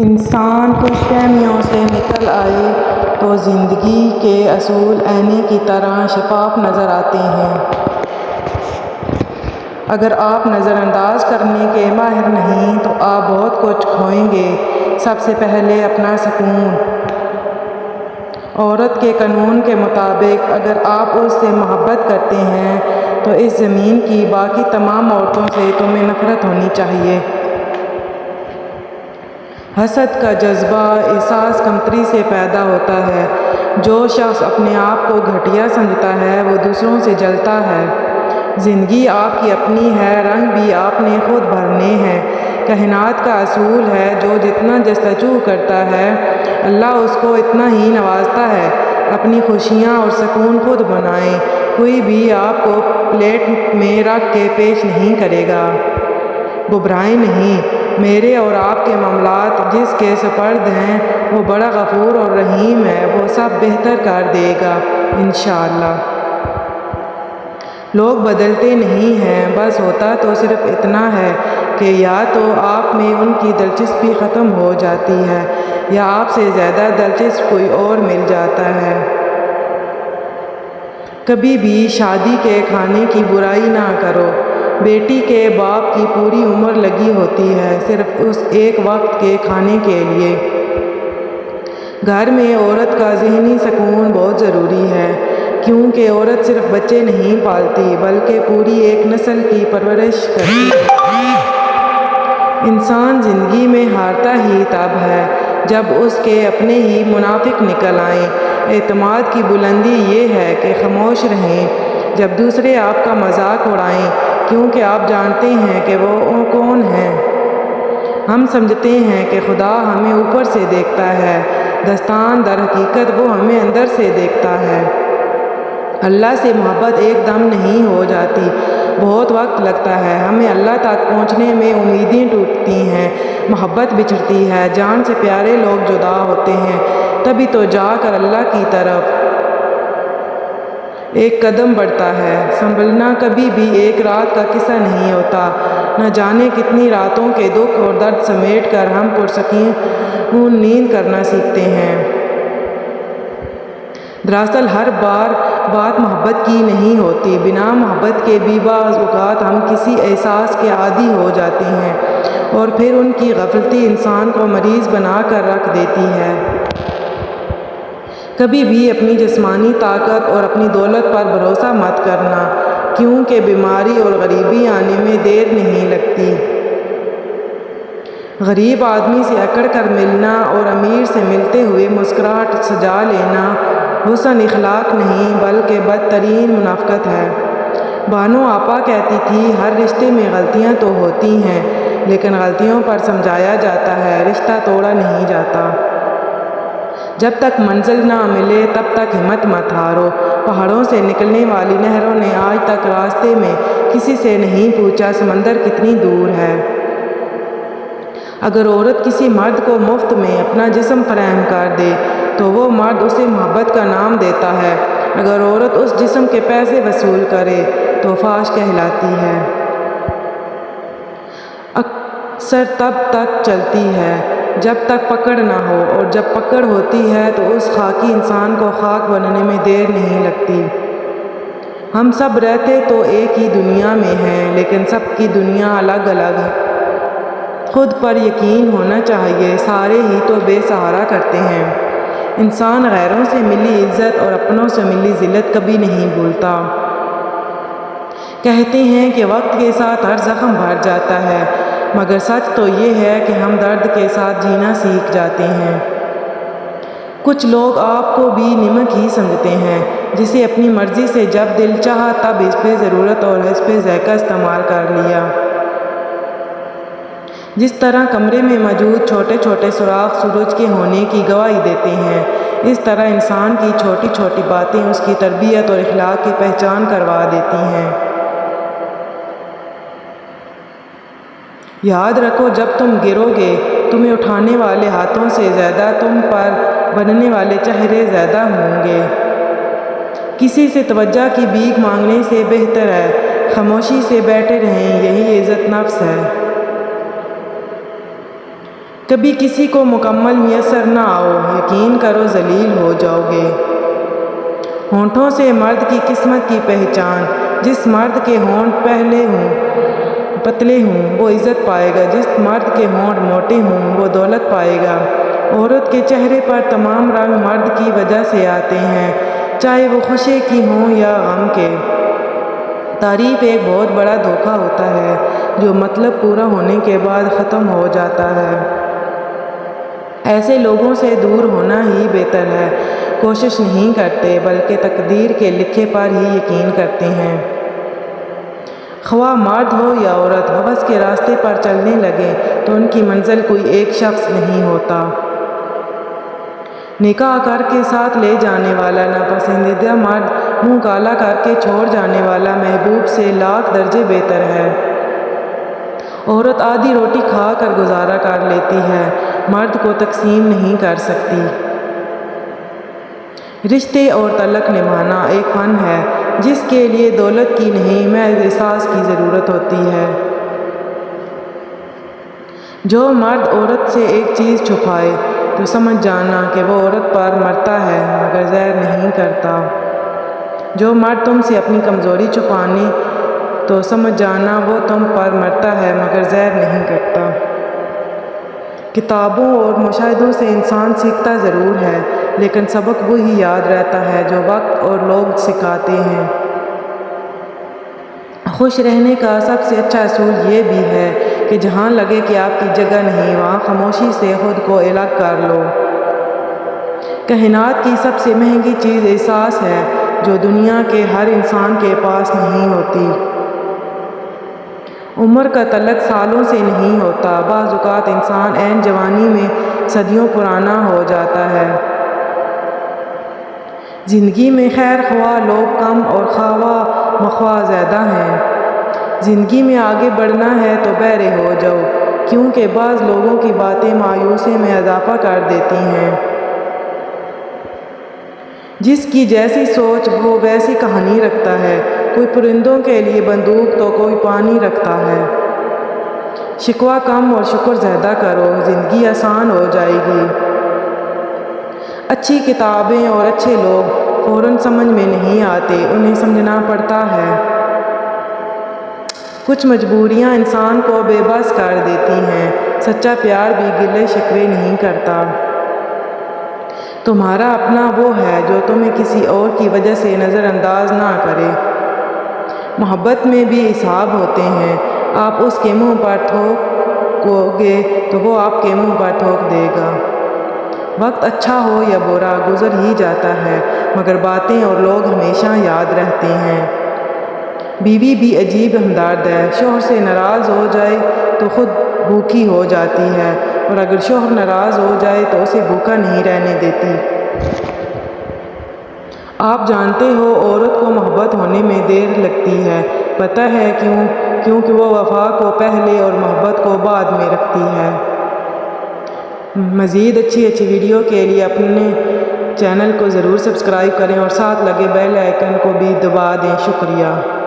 انسان خوش فہمیوں سے نکل آئے تو زندگی کے اصول آئینے کی طرح شفاف نظر آتے ہیں۔ اگر آپ نظر انداز کرنے کے ماہر نہیں تو آپ بہت کچھ کھوئیں گے۔ سب سے پہلے اپنا سکون۔ عورت کے قانون کے مطابق اگر آپ اس سے محبت کرتے ہیں تو اس زمین کی باقی تمام عورتوں سے تمہیں نفرت ہونی چاہیے۔ حسد کا جذبہ احساس کمتری سے پیدا ہوتا ہے۔ جو شخص اپنے آپ کو گھٹیا سمجھتا ہے وہ دوسروں سے جلتا ہے۔ زندگی آپ کی اپنی ہے، رنگ بھی آپ نے خود بھرنے ہیں۔ کائنات کا اصول ہے جو جتنا جستجو کرتا ہے اللہ اس کو اتنا ہی نوازتا ہے۔ اپنی خوشیاں اور سکون خود بنائیں۔ کوئی بھی آپ کو پلیٹ میں رکھ کے پیش نہیں کرے گا۔ گھبرائیں نہیں، میرے اور آپ کے معاملات جس کے سپرد ہیں وہ بڑا غفور اور رحیم ہے، وہ سب بہتر کر دے گا انشاءاللہ۔ لوگ بدلتے نہیں ہیں، بس ہوتا تو صرف اتنا ہے کہ یا تو آپ میں ان کی دلچسپی ختم ہو جاتی ہے یا آپ سے زیادہ دلچسپ کوئی اور مل جاتا ہے۔ کبھی بھی شادی کے کھانے کی برائی نہ کرو۔ بیٹی کے باپ کی پوری عمر لگی ہوتی ہے صرف اس ایک وقت کے کھانے کے لیے۔ گھر میں عورت کا ذہنی سکون بہت ضروری ہے، کیونکہ عورت صرف بچے نہیں پالتی بلکہ پوری ایک نسل کی پرورش کرتی ہے۔ انسان زندگی میں ہارتا ہی تب ہے جب اس کے اپنے ہی منافق نکل آئیں۔ اعتماد کی بلندی یہ ہے کہ خاموش رہیں جب دوسرے آپ کا مذاق اڑائیں، کیونکہ آپ جانتے ہیں کہ وہ کون ہیں۔ ہم سمجھتے ہیں کہ خدا ہمیں اوپر سے دیکھتا ہے، دستان در حقیقت وہ ہمیں اندر سے دیکھتا ہے۔ اللہ سے محبت ایک دم نہیں ہو جاتی، بہت وقت لگتا ہے۔ ہمیں اللہ تک پہنچنے میں امیدیں ٹوٹتی ہیں، محبت بچھڑتی ہے، جان سے پیارے لوگ جدا ہوتے ہیں، تبھی تو جا کر اللہ کی طرف ایک قدم بڑھتا ہے۔ سنبھلنا کبھی بھی ایک رات کا قصہ نہیں ہوتا، نہ جانے کتنی راتوں کے دکھ اور درد سمیٹ کر ہم پرسکون نیند کرنا سیکھتے ہیں۔ دراصل ہر بار بات محبت کی نہیں ہوتی، بنا محبت کے بھی بعض اوقات ہم کسی احساس کے عادی ہو جاتے ہیں اور پھر ان کی غفلتی انسان کو مریض بنا کر رکھ دیتی ہے۔ کبھی بھی اپنی جسمانی طاقت اور اپنی دولت پر بھروسہ مت کرنا، کیونکہ بیماری اور غریبی آنے میں دیر نہیں لگتی۔ غریب آدمی سے اکڑ کر ملنا اور امیر سے ملتے ہوئے مسکراہٹ سجا لینا حسن اخلاق نہیں بلکہ بدترین منافقت ہے۔ بانو آپا کہتی تھی ہر رشتے میں غلطیاں تو ہوتی ہیں لیکن غلطیوں پر سمجھایا جاتا ہے، رشتہ توڑا نہیں جاتا۔ جب تک منزل نہ ملے تب تک ہمت مت ہارو۔ پہاڑوں سے نکلنے والی نہروں نے آج تک راستے میں کسی سے نہیں پوچھا سمندر کتنی دور ہے۔ اگر عورت کسی مرد کو مفت میں اپنا جسم فراہم کر دے تو وہ مرد اسے محبت کا نام دیتا ہے، اگر عورت اس جسم کے پیسے وصول کرے تو فحش کہلاتی ہے۔ اکثر تب تک چلتی ہے جب تک پکڑ نہ ہو، اور جب پکڑ ہوتی ہے تو اس خاکی انسان کو خاک بننے میں دیر نہیں لگتی۔ ہم سب رہتے تو ایک ہی دنیا میں ہیں لیکن سب کی دنیا الگ الگ ہے۔ خود پر یقین ہونا چاہیے، سارے ہی تو بے سہارا کرتے ہیں۔ انسان غیروں سے ملی عزت اور اپنوں سے ملی ذلت کبھی نہیں بھولتا۔ کہتے ہیں کہ وقت کے ساتھ ہر زخم بھر جاتا ہے، مگر سچ تو یہ ہے کہ ہم درد کے ساتھ جینا سیکھ جاتے ہیں۔ کچھ لوگ آپ کو بھی نمک ہی سمجھتے ہیں، جسے اپنی مرضی سے جب دل چاہا تب حسب ضرورت اور حسب ذائقہ استعمال کر لیا۔ جس طرح کمرے میں موجود چھوٹے چھوٹے سوراخ سورج کے ہونے کی گواہی دیتے ہیں، اس طرح انسان کی چھوٹی چھوٹی باتیں اس کی تربیت اور اخلاق کی پہچان کروا دیتی ہیں۔ یاد رکھو جب تم گرو گے تمہیں اٹھانے والے ہاتھوں سے زیادہ تم پر بننے والے چہرے زیادہ ہوں گے۔ کسی سے توجہ کی بھیک مانگنے سے بہتر ہے خاموشی سے بیٹھے رہیں، یہی عزت نفس ہے۔ کبھی کسی کو مکمل میسر نہ آؤ، یقین کرو ذلیل ہو جاؤ گے۔ ہونٹوں سے مرد کی قسمت کی پہچان، جس مرد کے ہونٹ پتلے ہوں وہ عزت پائے گا، جس مرد کے ہونٹ موٹے ہوں وہ دولت پائے گا۔ عورت کے چہرے پر تمام رنگ مرد کی وجہ سے آتے ہیں، چاہے وہ خوشی کی ہوں یا غم کے۔ تعریف ایک بہت بڑا دھوکہ ہوتا ہے جو مطلب پورا ہونے کے بعد ختم ہو جاتا ہے۔ ایسے لوگوں سے دور ہونا ہی بہتر ہے۔ کوشش نہیں کرتے بلکہ تقدیر کے لکھے پر ہی یقین کرتے ہیں۔ خواہ مرد ہو یا عورت، ہوس کے راستے پر چلنے لگے تو ان کی منزل کوئی ایک شخص نہیں ہوتا۔ نکاح کر کے ساتھ لے جانے والا ناپسندیدہ مرد منہ کالا کر کے چھوڑ جانے والا محبوب سے لاکھ درجے بہتر ہے۔ عورت آدھی روٹی کھا کر گزارا کر لیتی ہے، مرد کو تقسیم نہیں کر سکتی۔ رشتے اور تعلق نبھانا ایک فن ہے جس کے لیے دولت کی نہیں محض احساس کی ضرورت ہوتی ہے۔ جو مرد عورت سے ایک چیز چھپائے تو سمجھ جانا کہ وہ عورت پر مرتا ہے مگر ظاہر نہیں کرتا۔ جو مرد تم سے اپنی کمزوری چھپانے تو سمجھ جانا وہ تم پر مرتا ہے مگر ظاہر نہیں کرتا۔ کتابوں اور مشاہدوں سے انسان سیکھتا ضرور ہے لیکن سبق وہی یاد رہتا ہے جو وقت اور لوگ سکھاتے ہیں۔ خوش رہنے کا سب سے اچھا اصول یہ بھی ہے کہ جہاں لگے کہ آپ کی جگہ نہیں وہاں خاموشی سے خود کو الگ کر لو۔ کائنات کی سب سے مہنگی چیز احساس ہے جو دنیا کے ہر انسان کے پاس نہیں ہوتی۔ عمر کا تعلق سالوں سے نہیں ہوتا، بعض اوقات انسان عین جوانی میں صدیوں پرانا ہو جاتا ہے۔ زندگی میں خیر خواہ لوگ کم اور خواہ مخواہ زیادہ ہیں۔ زندگی میں آگے بڑھنا ہے تو بہرے ہو جاؤ، کیونکہ بعض لوگوں کی باتیں مایوسی میں اضافہ کر دیتی ہیں۔ جس کی جیسی سوچ وہ ویسی کہانی رکھتا ہے، کوئی پرندوں کے لیے بندوق تو کوئی پانی رکھتا ہے۔ شکوہ کم اور شکر زیادہ کرو، زندگی آسان ہو جائے گی۔ اچھی کتابیں اور اچھے لوگ فوراً سمجھ میں نہیں آتے، انہیں سمجھنا پڑتا ہے۔ کچھ مجبوریاں انسان کو بے بس کر دیتی ہیں، سچا پیار بھی گلے شکوے نہیں کرتا۔ تمہارا اپنا وہ ہے جو تمہیں کسی اور کی وجہ سے نظر انداز نہ کرے۔ محبت میں بھی حساب ہوتے ہیں، آپ اس کے منہ پر ٹھوکو گے تو وہ آپ کے منہ پر ٹھوک دے گا۔ وقت اچھا ہو یا برا گزر ہی جاتا ہے مگر باتیں اور لوگ ہمیشہ یاد رہتے ہیں۔ بیوی بھی عجیب ہمدرد ہے، شوہر سے ناراض ہو جائے تو خود بھوکی ہو جاتی ہے اور اگر شوہر ناراض ہو جائے تو اسے بھوکا نہیں رہنے دیتی۔ آپ جانتے ہو عورت کو محبت ہونے میں دیر لگتی ہے، پتہ ہے کیوں؟ کیونکہ وہ وفا کو پہلے اور محبت کو بعد میں رکھتی ہے۔ مزید اچھی ویڈیو کے لیے اپنے چینل کو ضرور سبسکرائب کریں اور ساتھ لگے بیل آئیکن کو بھی دبا دیں۔ شکریہ۔